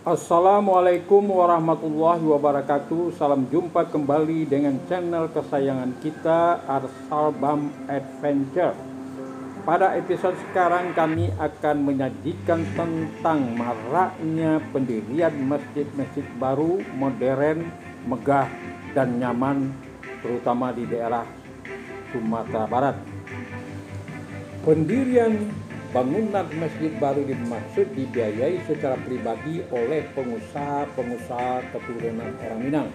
Assalamualaikum warahmatullahi wabarakatuh. Salam jumpa kembali dengan channel kesayangan kita, Arsalbam Adventure. Pada episode sekarang kami akan menyajikan tentang maraknya pendirian masjid-masjid baru, modern, megah, dan nyaman, terutama di daerah Sumatera Barat. Pendirian bangunan masjid baru dimaksud dibiayai secara pribadi oleh pengusaha-pengusaha keturunan orang Minang.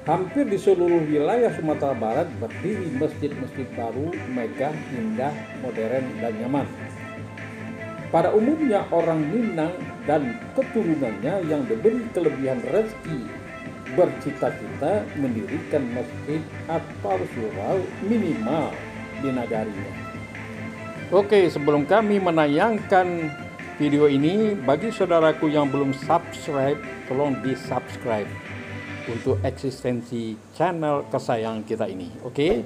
Hampir di seluruh wilayah Sumatera Barat berdiri masjid-masjid baru, megah, indah, modern, dan nyaman. Pada umumnya orang Minang dan keturunannya yang diberi kelebihan rezeki bercita-cita mendirikan masjid atau surau minimal di nagarinya. Oke, sebelum kami menayangkan video ini, bagi saudaraku yang belum subscribe, tolong di-subscribe untuk eksistensi channel kesayangan kita ini. Oke?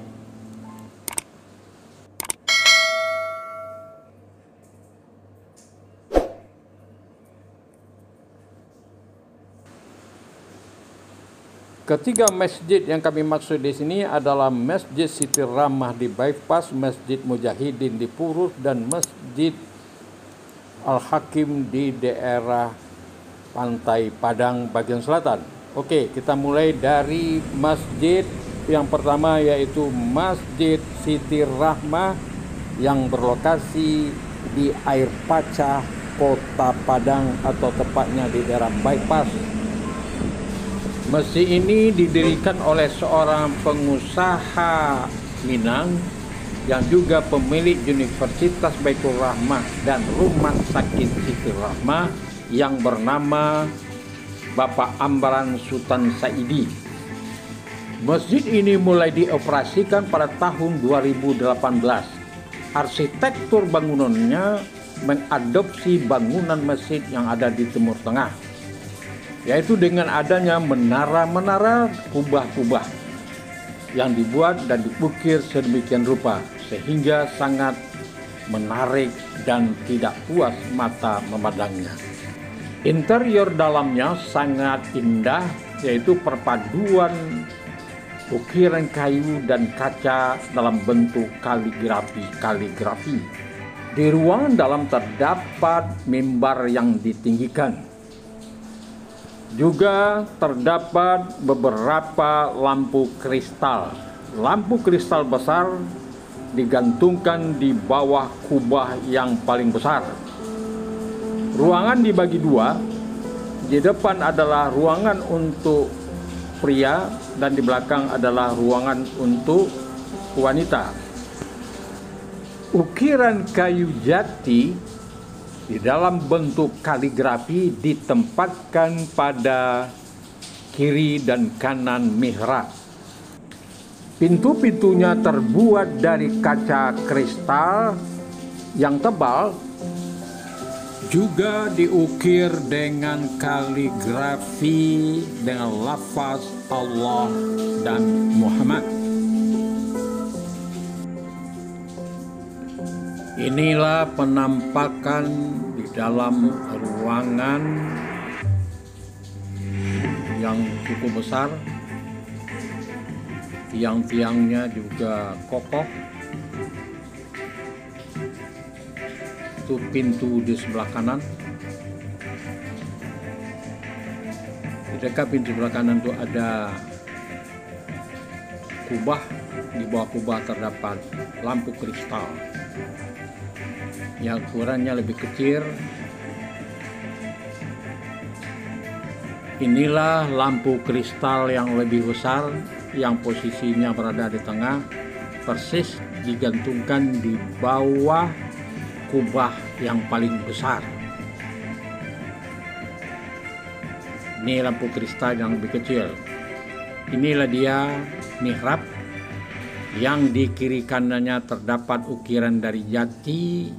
Ketiga masjid yang kami maksud di sini adalah Masjid Siti Rahmah di Bypass, Masjid Mujahidin di Purus, dan Masjid Al-Hakim di daerah Pantai Padang bagian selatan. Oke, kita mulai dari masjid yang pertama, yaitu Masjid Siti Rahmah yang berlokasi di Air Pacah, Kota Padang, atau tepatnya di daerah Bypass. Masjid ini didirikan oleh seorang pengusaha Minang yang juga pemilik Universitas Baitul Rahmah dan Rumah Sakit Siti Rahmah yang bernama Bapak Amran Sultan Saidi. Masjid ini mulai dioperasikan pada tahun 2018. Arsitektur bangunannya mengadopsi bangunan masjid yang ada di Timur Tengah, yaitu dengan adanya menara-menara kubah-kubah yang dibuat dan diukir sedemikian rupa sehingga sangat menarik dan tidak puas mata memandangnya. Interior dalamnya sangat indah, yaitu perpaduan ukiran kayu dan kaca dalam bentuk kaligrafi. Di ruangan dalam terdapat mimbar yang ditinggikan. Juga terdapat beberapa lampu kristal. Lampu kristal besar digantungkan di bawah kubah yang paling besar. Ruangan dibagi dua. Di depan adalah ruangan untuk pria dan di belakang adalah ruangan untuk wanita. Ukiran kayu jati di dalam bentuk kaligrafi ditempatkan pada kiri dan kanan mihrab. Pintu-pintunya terbuat dari kaca kristal yang tebal, juga diukir dengan kaligrafi dengan lafaz Allah dan Muhammad. Inilah penampakan di dalam ruangan yang cukup besar. Tiang-tiangnya juga kokoh. Itu pintu di sebelah kanan. Di dekat pintu sebelah kanan itu ada kubah. Di bawah kubah terdapat lampu kristal yang ukurannya lebih kecil. Inilah lampu kristal yang lebih besar yang posisinya berada di tengah, persis digantungkan di bawah kubah yang paling besar. Ini lampu kristal yang lebih kecil. Inilah dia mihrab yang di kiri kanannya terdapat ukiran dari jati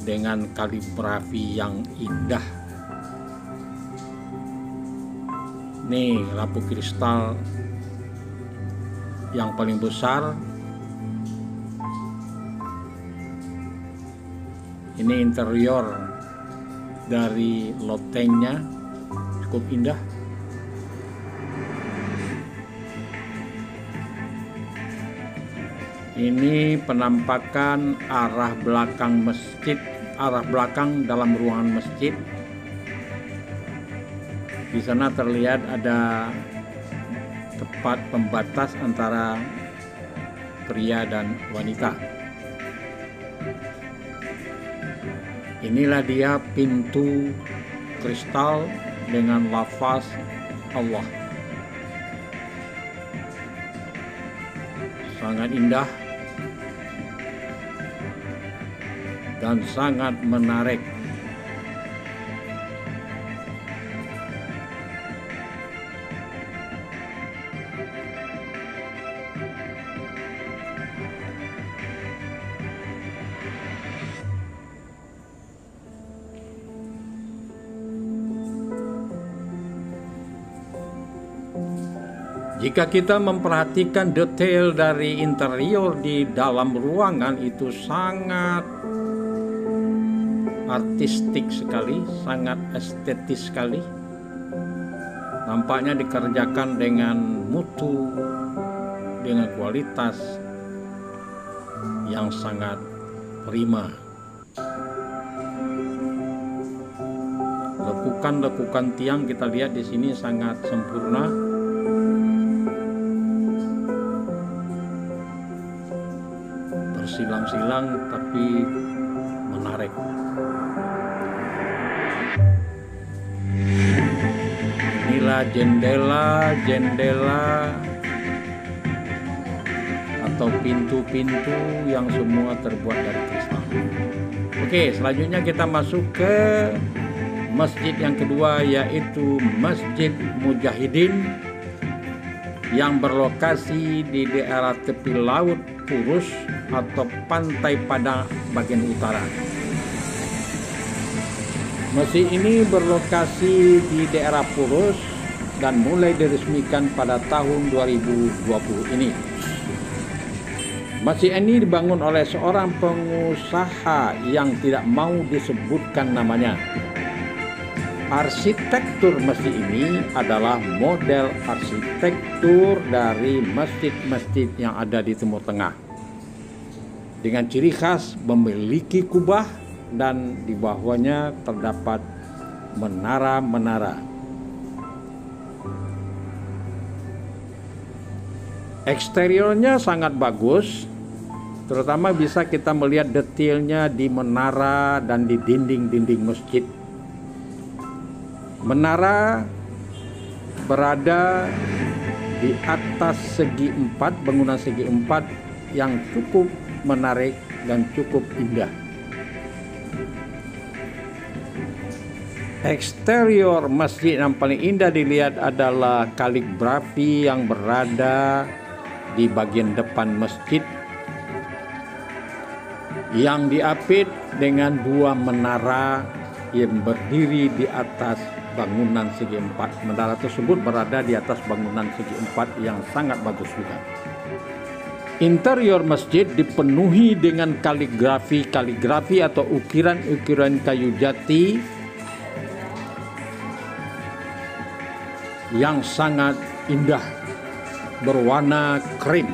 dengan kaligrafi yang indah. Nih lampu kristal yang paling besar. Ini interior dari lotengnya cukup indah. Ini penampakan arah belakang masjid, arah belakang dalam ruangan masjid. Di sana terlihat ada tempat pembatas antara pria dan wanita. Inilah dia pintu kristal dengan lafaz Allah. Sangat indah dan sangat menarik. Jika kita memperhatikan detail dari interior di dalam ruangan, itu sangat artistik sekali, sangat estetis sekali. Nampaknya dikerjakan dengan mutu, dengan kualitas yang sangat prima. Lekukan-lekukan tiang kita lihat di sini sangat sempurna. Bersilang-silang tapi menarik. Inilah jendela-jendela atau pintu-pintu yang semua terbuat dari kristal. Oke, selanjutnya kita masuk ke masjid yang kedua, yaitu Masjid Mujahidin yang berlokasi di daerah tepi laut Purus atau Pantai Padang bagian utara. Masjid ini berlokasi di daerah Purus dan mulai diresmikan pada tahun 2020 ini. Masjid ini dibangun oleh seorang pengusaha yang tidak mau disebutkan namanya. Arsitektur masjid ini adalah model arsitektur dari masjid-masjid yang ada di Timur Tengah, dengan ciri khas memiliki kubah dan di bawahnya terdapat menara-menara. Eksteriornya sangat bagus, terutama bisa kita melihat detailnya di menara dan di dinding-dinding masjid. Menara berada di atas segi empat, bangunan segi empat yang cukup menarik dan cukup indah. Eksterior masjid yang paling indah dilihat adalah kaligrafi yang berada di bagian depan masjid, yang diapit dengan dua menara yang berdiri di atas bangunan segi empat. Menara tersebut berada di atas bangunan segi empat yang sangat bagus juga. Interior masjid dipenuhi dengan kaligrafi atau ukiran-ukiran kayu jati yang sangat indah, berwarna krim.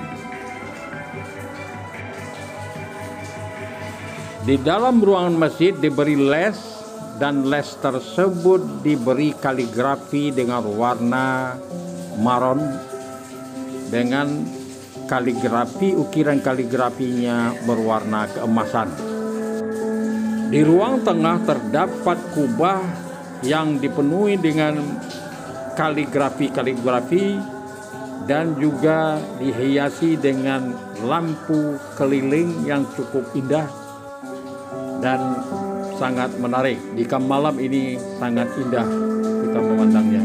Di dalam ruangan masjid diberi les, dan les tersebut diberi kaligrafi dengan warna maron dengan kaligrafi, ukiran kaligrafinya berwarna keemasan. Di ruang tengah terdapat kubah yang dipenuhi dengan kaligrafi dan juga dihiasi dengan lampu keliling yang cukup indah dan sangat menarik. Di malam ini sangat indah kita memandangnya.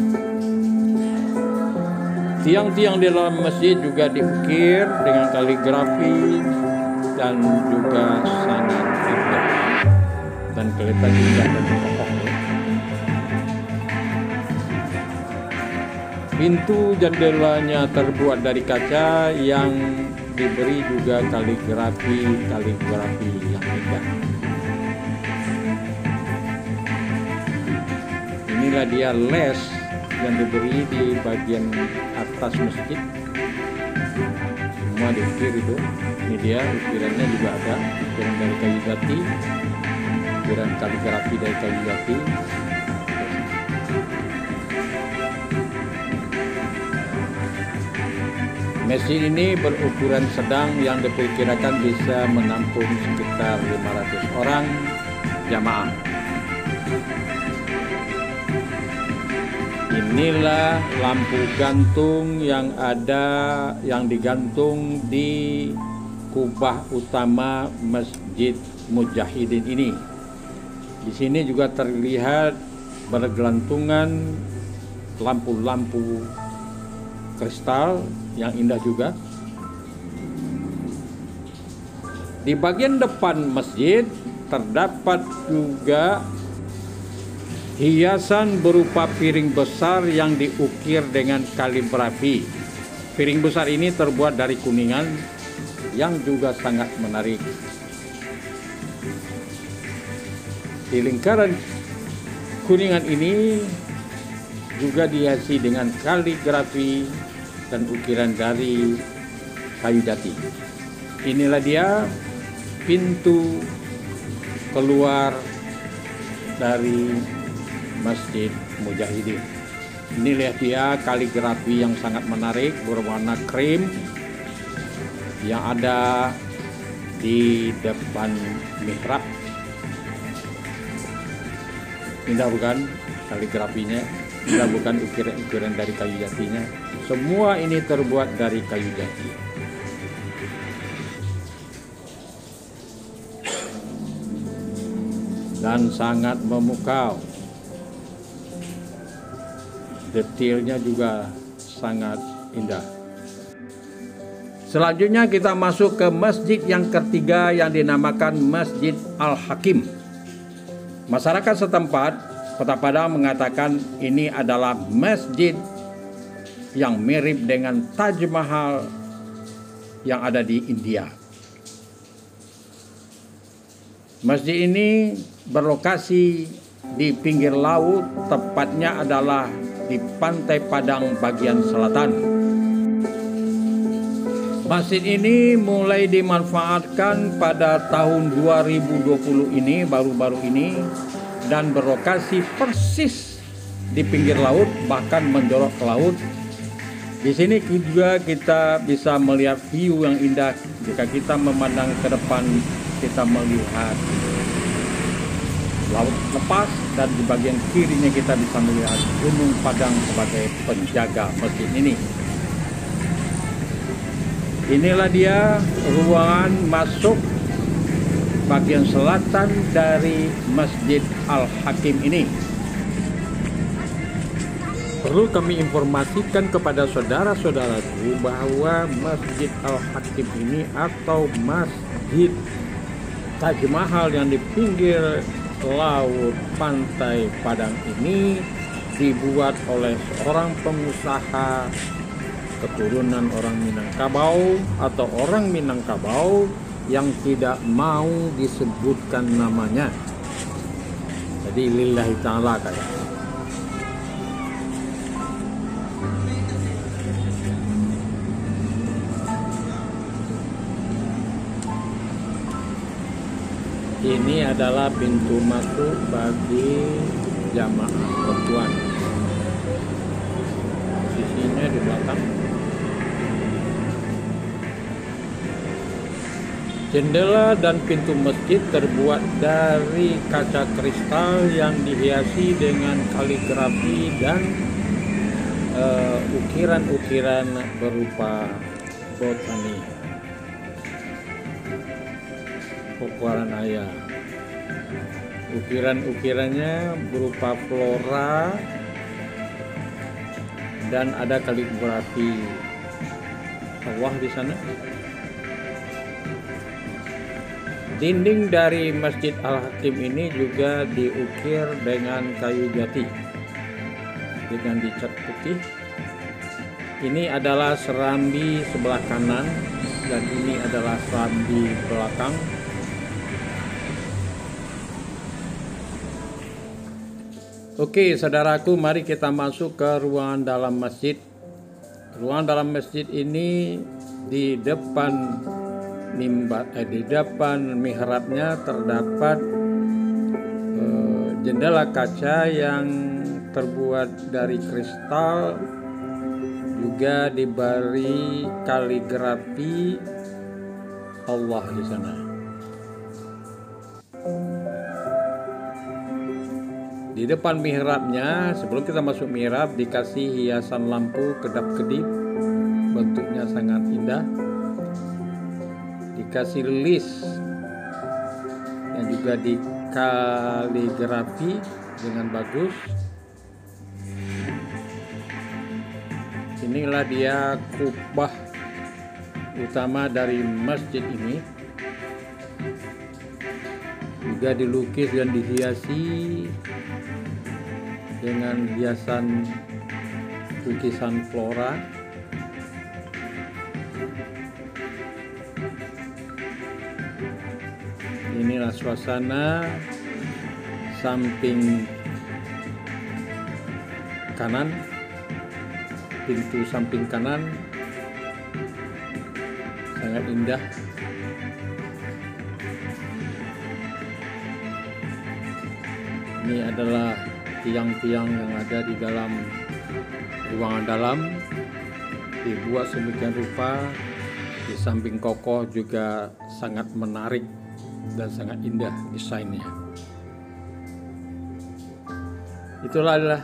Tiang-tiang di dalam masjid juga diukir dengan kaligrafi dan juga sangat indah dan kelihatan indah dan kokoh. Pintu jendelanya terbuat dari kaca yang diberi juga kaligrafi yang indah. Inilah dia les yang diberi di bagian atas masjid. Semua diukir itu. Ini dia ukirannya juga ada, ukiran dari kayu jati, ukiran kaligrafi dari kayu jati. Masjid ini berukuran sedang yang diperkirakan bisa menampung sekitar 500 orang jamaah. Inilah lampu gantung yang digantung di kubah utama Masjid Mujahidin ini. Di sini juga terlihat bergelantungan lampu-lampu kristal yang indah juga. Di bagian depan masjid terdapat juga hiasan berupa piring besar yang diukir dengan kaligrafi. Piring besar ini terbuat dari kuningan yang juga sangat menarik. Di lingkaran kuningan ini juga dihiasi dengan kaligrafi dan ukiran dari kayu jati. Inilah dia pintu keluar dari Masjid Mujahidin. Inilah dia kaligrafi yang sangat menarik berwarna krim yang ada di depan mihrab. Indah bukan kaligrafinya? Indah bukan ukiran dari kayu jatinya? Semua ini terbuat dari kayu jati. Dan sangat memukau. Detailnya juga sangat indah. Selanjutnya kita masuk ke masjid yang ketiga yang dinamakan Masjid Al-Hakim. Masyarakat setempat Kota Padang mengatakan ini adalah masjid yang mirip dengan Taj Mahal yang ada di India. Masjid ini berlokasi di pinggir laut, tepatnya adalah di Pantai Padang bagian selatan. Masjid ini mulai dimanfaatkan pada tahun 2020 ini, baru-baru ini, dan berlokasi persis di pinggir laut, bahkan menjorok ke laut. Di sini juga kita bisa melihat view yang indah. Jika kita memandang ke depan, kita melihat laut lepas, dan di bagian kirinya kita bisa melihat Gunung Padang sebagai penjaga masjid ini. Inilah dia ruangan masuk bagian selatan dari Masjid Al-Hakim ini. Perlu kami informasikan kepada saudara-saudaraku bahwa Masjid Al-Hakim ini atau Masjid Taj Mahal yang di pinggir laut Pantai Padang ini dibuat oleh seorang pengusaha keturunan orang Minangkabau atau orang Minangkabau yang tidak mau disebutkan namanya. Jadi lillahi ta'ala kayak. Ini adalah pintu masuk bagi jamaah perempuan. Posisinya di belakang. Jendela dan pintu masjid terbuat dari kaca kristal yang dihiasi dengan kaligrafi dan ukiran-ukiran berupa botani. Ukuran ayah. Ukiran-ukirannya berupa flora dan ada kaligrafi Allah di sana. Dinding dari Masjid Al-Hakim ini juga diukir dengan kayu jati dengan dicat putih. Ini adalah serambi sebelah kanan dan ini adalah serambi belakang. Oke, saudaraku, mari kita masuk ke ruangan dalam masjid. Ruangan dalam masjid ini di depan di depan mihrabnya terdapat jendela kaca yang terbuat dari kristal, juga diberi kaligrafi Allah di sana. Di depan mihrabnya, sebelum kita masuk mihrab, dikasih hiasan lampu kedap-kedip, bentuknya sangat indah. Dikasih list yang juga dikaligrafi dengan bagus. Inilah dia kubah utama dari masjid ini. Juga dilukis dan dihiasi dengan hiasan lukisan flora. Inilah suasana samping kanan, pintu samping kanan, sangat indah. Ini adalah tiang-tiang yang ada di dalam ruangan dalam, dibuat sedemikian rupa, di samping kokoh juga sangat menarik dan sangat indah desainnya. Itulah adalah,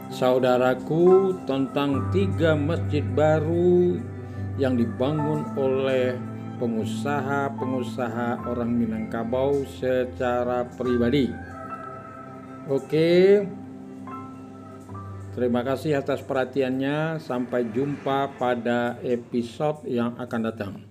saudaraku, tentang 3 masjid baru yang dibangun oleh pengusaha-pengusaha orang Minangkabau secara pribadi. Oke, terima kasih atas perhatiannya. Sampai jumpa pada episode yang akan datang.